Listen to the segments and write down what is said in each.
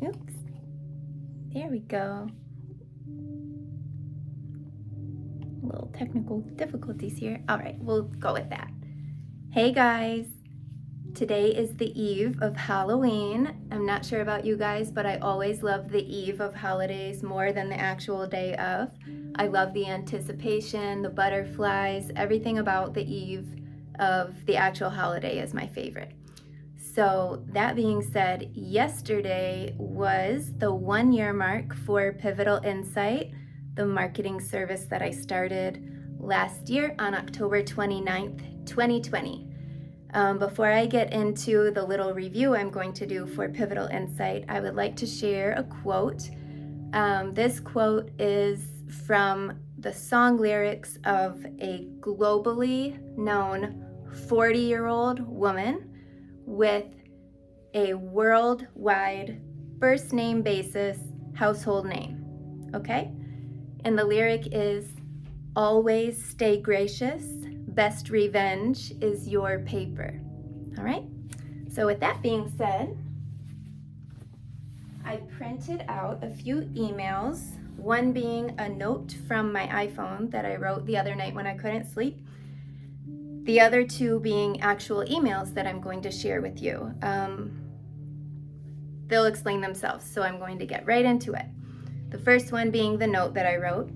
Oops. There we go. Little technical difficulties here. All right, we'll go with that. Hey guys, today is the eve of Halloween. I'm not sure about you guys, but I always love the eve of holidays more than the actual day of. I love the anticipation, the butterflies, everything about the eve of the actual holiday is my favorite. So that being said, yesterday was the 1 year mark for Pivotal Insight, the marketing service that I started last year on October 29th, 2020. Before I get into the little review I'm going to do for Pivotal Insight, I would like to share a quote. This quote is from the song lyrics of a globally known 40-year-old woman with a worldwide first name basis household name, okay? And the lyric is, always stay gracious, best revenge is your paper. All right? So with that being said, I printed out a few emails, one being a note from my iPhone that I wrote the other night when I couldn't sleep, the other two being actual emails that I'm going to share with you. They'll explain themselves, so I'm going to get right into it. The first one being the note that I wrote,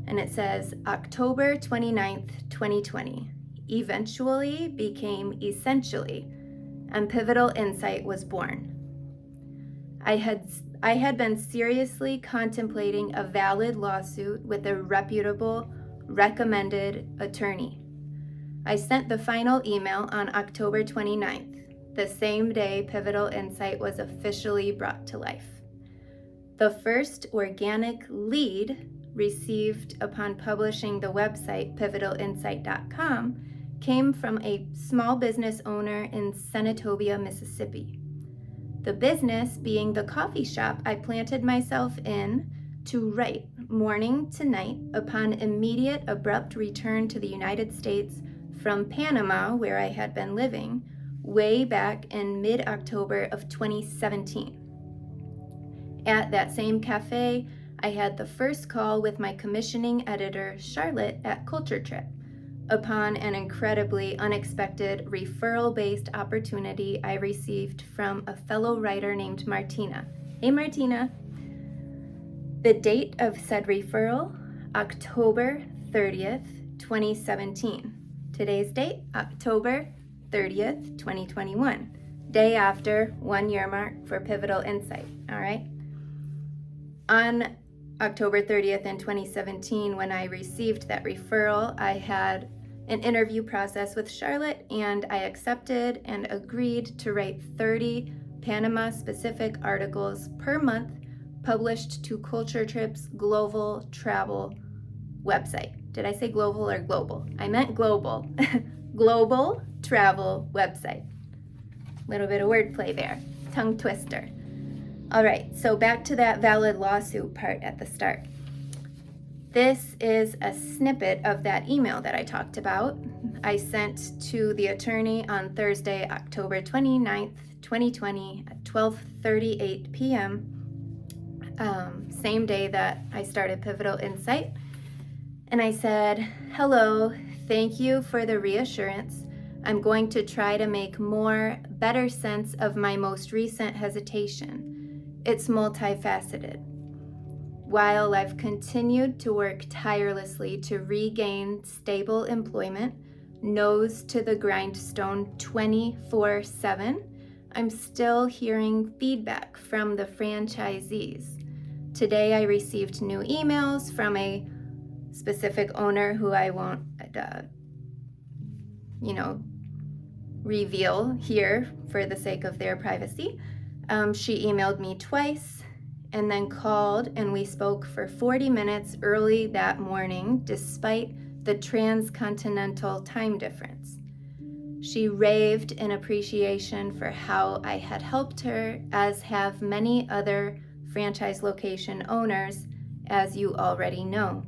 and it says, October 29th, 2020, eventually became essentially, and Pivotal Insight was born. I had been seriously contemplating a valid lawsuit with a reputable, recommended attorney. I sent the final email on October 29th, the same day Pivotal Insight was officially brought to life. The first organic lead received upon publishing the website pivatalinsight.com came from a small business owner in Senatobia, Mississippi. The business being the coffee shop I planted myself in to write morning to night upon immediate abrupt return to the United States from Panama, where I had been living, way back in mid-October of 2017. At that same cafe, I had the first call with my commissioning editor, Charlotte, at Culture Trip, upon an incredibly unexpected referral-based opportunity I received from a fellow writer named Martina. Hey, Martina. The date of said referral, October 30th, 2017. Today's date, October 30th, 2021. Day after 1 year mark for Pivotal Insight, all right? On October 30th in 2017, when I received that referral, I had an interview process with Charlotte, and I accepted and agreed to write 30 Panama-specific articles per month published to Culture Trip's global travel website. Did I say global or global? I meant global. Global travel website. Little bit of wordplay there. Tongue twister. All right, so back to that valid lawsuit part at the start. This is a snippet of that email that I talked about. I sent to the attorney on Thursday, October 29th, 2020 at 12:38 p.m., same day that I started Pivotal Insight. And I said, hello, thank you for the reassurance. I'm going to try to make better sense of my most recent hesitation. It's multifaceted. While I've continued to work tirelessly to regain stable employment, nose to the grindstone 24/7, I'm still hearing feedback from the franchisees. Today I received new emails from a specific owner who I won't, reveal here for the sake of their privacy. She emailed me twice and then called, and we spoke for 40 minutes early that morning, despite the transcontinental time difference. She raved in appreciation for how I had helped her, as have many other franchise location owners, as you already know.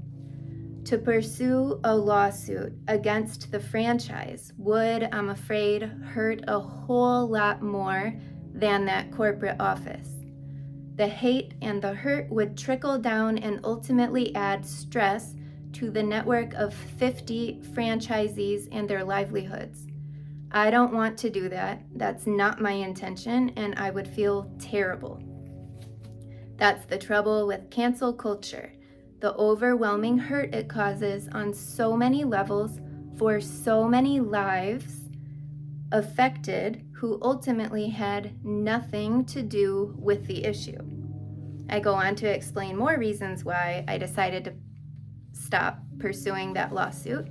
To pursue a lawsuit against the franchise would, I'm afraid, hurt a whole lot more than that corporate office. The hate and the hurt would trickle down and ultimately add stress to the network of 50 franchisees and their livelihoods. I don't want to do that. That's not my intention, and I would feel terrible. That's the trouble with cancel culture. The overwhelming hurt it causes on so many levels for so many lives affected who ultimately had nothing to do with the issue. I go on to explain more reasons why I decided to stop pursuing that lawsuit.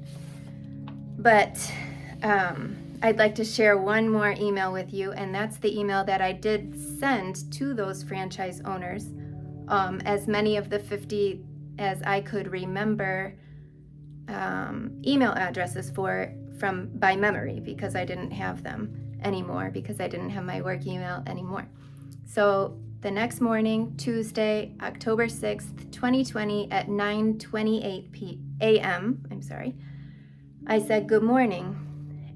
But I'd like to share one more email with you, and that's the email that I did send to those franchise owners, as many of the 50 as I could remember email addresses from by memory, because I didn't have them anymore, because I didn't have my work email anymore. So the next morning, Tuesday, October 6th, 2020 at 9:28 a.m., I said, "Good morning.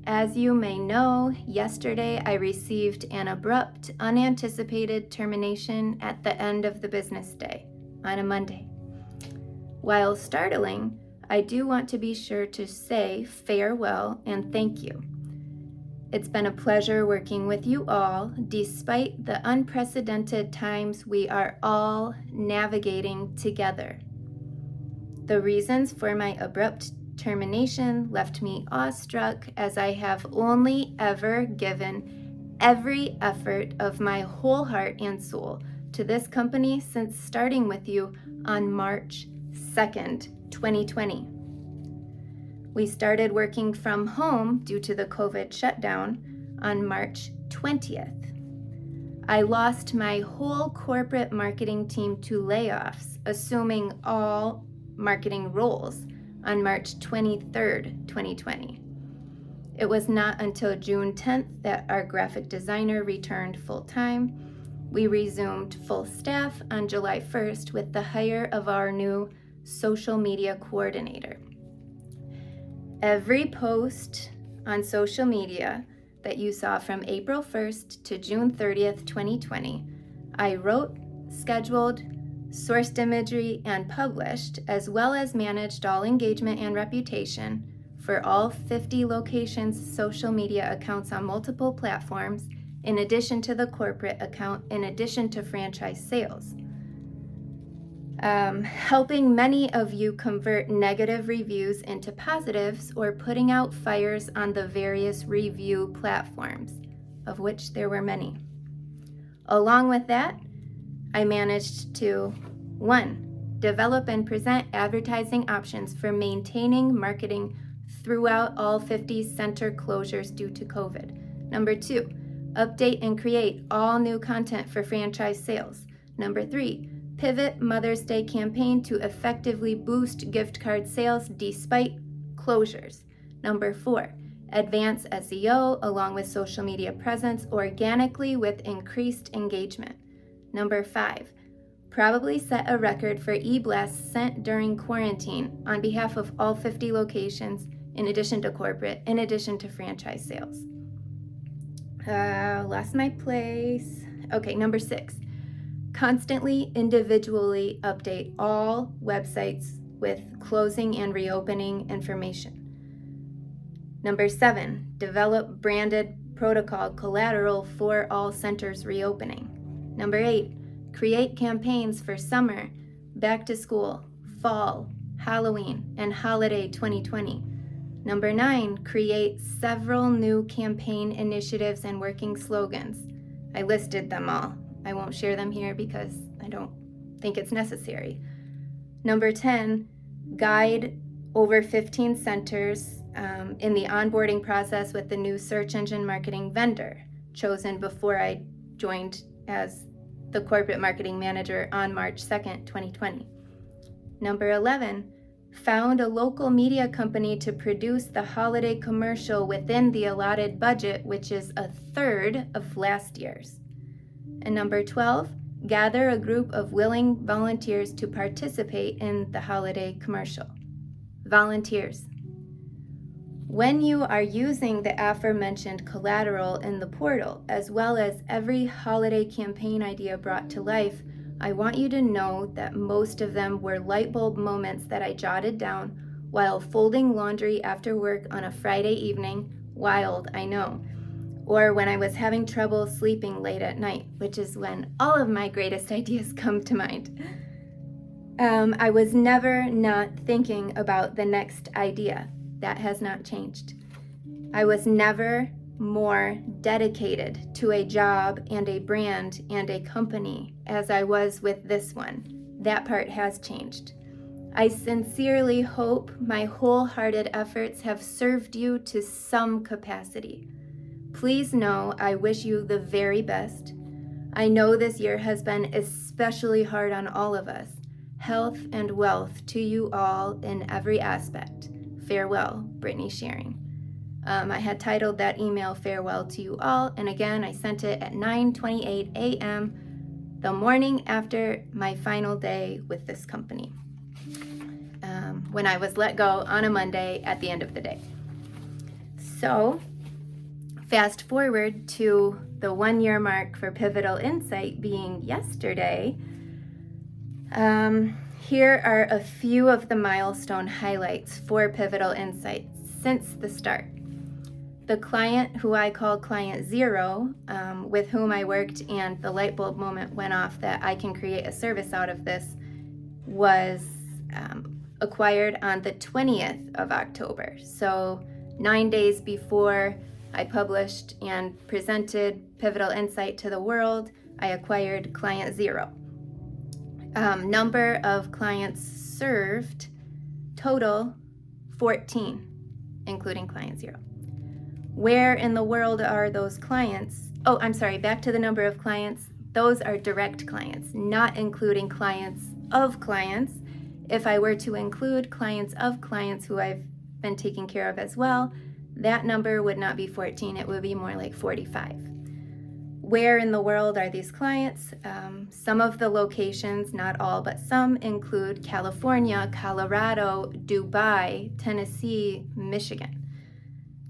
As you may know, yesterday I received an abrupt, unanticipated termination at the end of the business day on a Monday. While startling, I do want to be sure to say farewell and thank you. It's been a pleasure working with you all, despite the unprecedented times we are all navigating together. The reasons for my abrupt termination left me awestruck, as I have only ever given every effort of my whole heart and soul to this company since starting with you on March 2nd, 2020. We started working from home due to the COVID shutdown on March 20th. I lost my whole corporate marketing team to layoffs, assuming all marketing roles, on March 23rd, 2020. It was not until June 10th that our graphic designer returned full-time. We resumed full staff on July 1st with the hire of our new social media coordinator. Every post on social media that you saw from April 1st to June 30th, 2020, I wrote, scheduled, sourced imagery, and published, as well as managed all engagement and reputation for all 50 locations' social media accounts on multiple platforms, in addition to the corporate account, in addition to franchise sales. Helping many of you convert negative reviews into positives, or putting out fires on the various review platforms, of which there were many. Along with that, I managed to 1. Develop and present advertising options for maintaining marketing throughout all 50 center closures due to COVID. 2. Update and create all new content for franchise sales. 3. Pivot Mother's Day campaign to effectively boost gift card sales despite closures. 4. Advance SEO along with social media presence organically with increased engagement. 5. Probably set a record for e-blasts sent during quarantine on behalf of all 50 locations, in addition to corporate, in addition to franchise sales. Lost my place. Okay, 6. Constantly, individually update all websites with closing and reopening information. 7. Develop branded protocol collateral for all centers reopening. 8. Create campaigns for summer, back to school, fall, Halloween, and holiday 2020. 9. Create several new campaign initiatives and working slogans. I listed them all. I won't share them here because I don't think it's necessary. 10. Guide over 15 centers in the onboarding process with the new search engine marketing vendor chosen before I joined as the corporate marketing manager on March 2nd, 2020. 11. Found a local media company to produce the holiday commercial within the allotted budget, which is a third of last year's. And 12, gather a group of willing volunteers to participate in the holiday commercial. Volunteers. When you are using the aforementioned collateral in the portal, as well as every holiday campaign idea brought to life, I want you to know that most of them were light bulb moments that I jotted down while folding laundry after work on a Friday evening. Wild, I know. Or when I was having trouble sleeping late at night, which is when all of my greatest ideas come to mind. I was never not thinking about the next idea. That has not changed. I was never more dedicated to a job and a brand and a company as I was with this one. That part has changed. I sincerely hope my wholehearted efforts have served you to some capacity. Please know I wish you the very best. I know this year has been especially hard on all of us. Health and wealth to you all in every aspect. Farewell, Brittney Schering. I had titled that email Farewell to You All, and again, I sent it at 9:28 a.m. the morning after my final day with this company, when I was let go on a Monday at the end of the day. So, fast forward to the 1-year mark for Pivotal Insight being yesterday. Here are a few of the milestone highlights for Pivotal Insight since the start. The client who I call Client Zero, with whom I worked and the light bulb moment went off that I can create a service out of this, was acquired on the 20th of October. So 9 days before I published and presented Pivotal Insight to the world, I acquired Client Zero. Number of clients served, total 14, including Client Zero. Where in the world are those clients? Oh, I'm sorry, back to the number of clients. Those are direct clients, not including clients of clients. If I were to include clients of clients who I've been taking care of as well, that number would not be 14, it would be more like 45. Where in the world are these clients? Some of the locations, not all, but some include California, Colorado, Dubai, Tennessee, Michigan.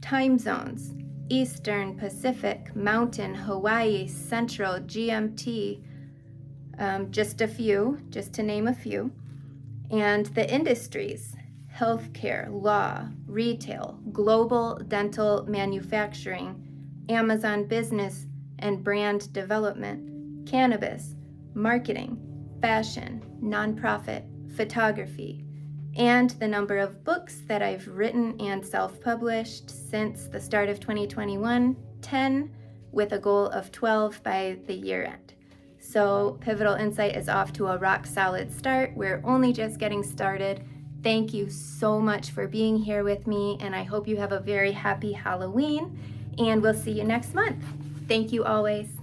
Time zones: Eastern, Pacific, Mountain, Hawaii, Central, GMT, just a few, just to name a few. And the industries: healthcare, law, retail, global dental manufacturing, Amazon business and brand development, cannabis, marketing, fashion, nonprofit, photography, and the number of books that I've written and self-published since the start of 2021, 10, with a goal of 12 by the year end. So Pivotal Insight is off to a rock solid start. We're only just getting started. Thank you so much for being here with me, and I hope you have a very happy Halloween, and we'll see you next month. Thank you always.